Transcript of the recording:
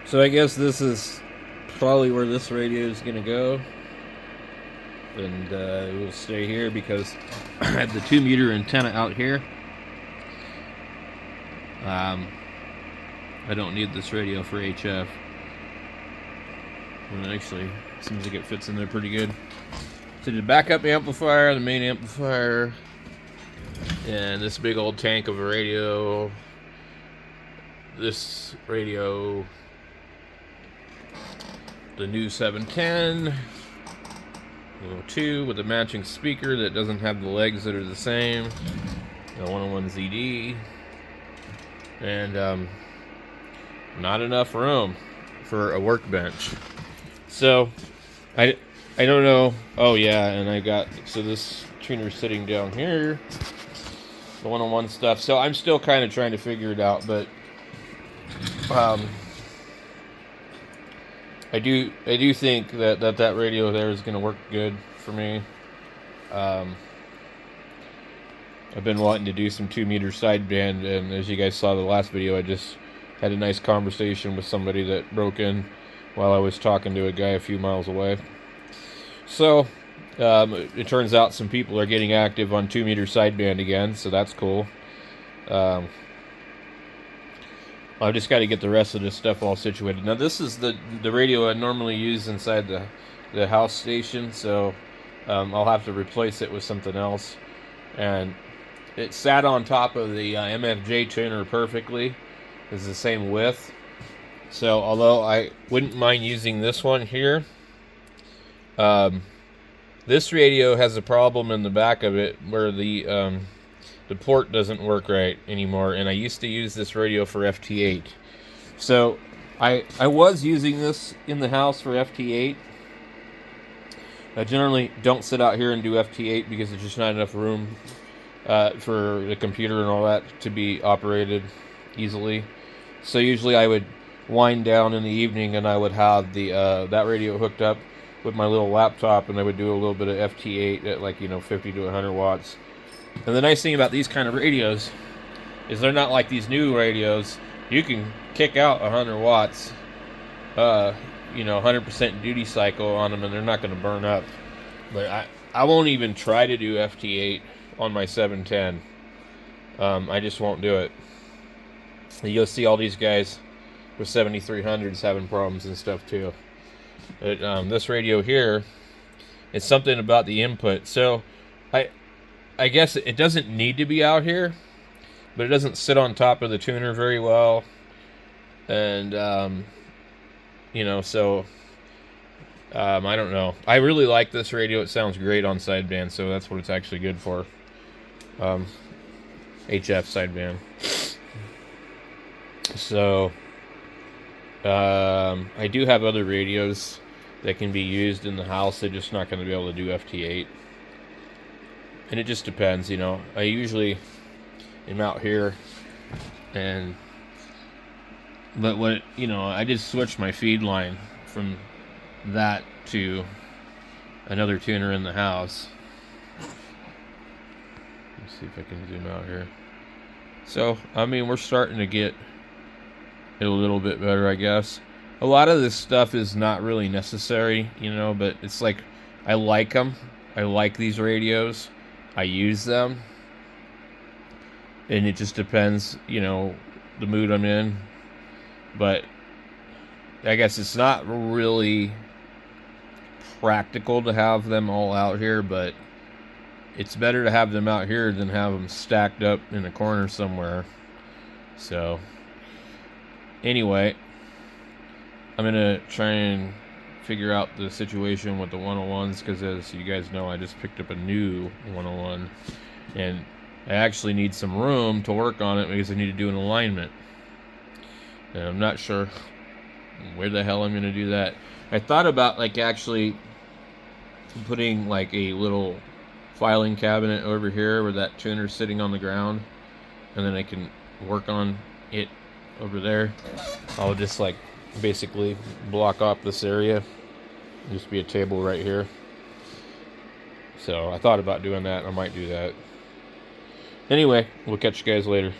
So I guess this is probably where this radio is going to go. And it will stay here because I have the 2-meter antenna out here. I don't need this radio for HF. And actually, seems like it fits in there pretty good. So the backup amplifier, the main amplifier, and this big old tank of a radio. This radio, the new 710, 2 with a matching speaker that doesn't have the legs that are the same, the 101 ZD, and not enough room for a workbench. So I don't know. Oh yeah, and I got, so this tuner sitting down here, the 101 stuff. So I'm still kind of trying to figure it out, but I do think that radio there is going to work good for me. I've been wanting to do some 2-meter sideband, and as you guys saw the last video, I just had a nice conversation with somebody that broke in while I was talking to a guy a few miles away. So it turns out some people are getting active on 2-meter sideband again, so that's cool. I've just got to get the rest of this stuff all situated. Now this is the radio I normally use inside the house station, so I'll have to replace it with something else. And it sat on top of the MFJ tuner perfectly. It's the same width. So although I wouldn't mind using this one here, this radio has a problem in the back of it where the port doesn't work right anymore, and I used to use this radio for FT8. So I was using this in the house for FT8. I generally don't sit out here and do FT8 because there's just not enough room for the computer and all that to be operated easily. So usually I would wind down in the evening and I would have the that radio hooked up with my little laptop, and I would do a little bit of FT8 at 50 to 100 watts. And the nice thing about these kind of radios is they're not like these new radios. You can kick out 100 watts, 100% duty cycle on them, and they're not going to burn up. But I won't even try to do FT8 on my 710. I just won't do it. You'll see all these guys with 7300s having problems and stuff too. But, this radio here, it's something about the input. So I guess it doesn't need to be out here, but it doesn't sit on top of the tuner very well. And, so I don't know. I really like this radio. It sounds great on sideband, so that's what it's actually good for. HF sideband. So I do have other radios that can be used in the house. They're just not going to be able to do FT8. And it just depends, I usually am out here, but I just switched my feed line from that to another tuner in the house. Let's see if I can zoom out here. So, we're starting to get it a little bit better, I guess. A lot of this stuff is not really necessary, but it's like, I like them. I like these radios. I use them. And it just depends, the mood I'm in. But I guess it's not really practical to have them all out here, but it's better to have them out here than have them stacked up in a corner somewhere. So anyway, I'm going to try and figure out the situation with the 101s, because as you guys know, I just picked up a new 101, and I actually need some room to work on it because I need to do an alignment. And I'm not sure where the hell I'm going to do that. I thought about actually putting a little filing cabinet over here where that tuner's sitting on the ground, and then I can work on it over there. I'll just basically block off this area. Just be a table right here. So I thought about doing that. I might do that. Anyway, we'll catch you guys later.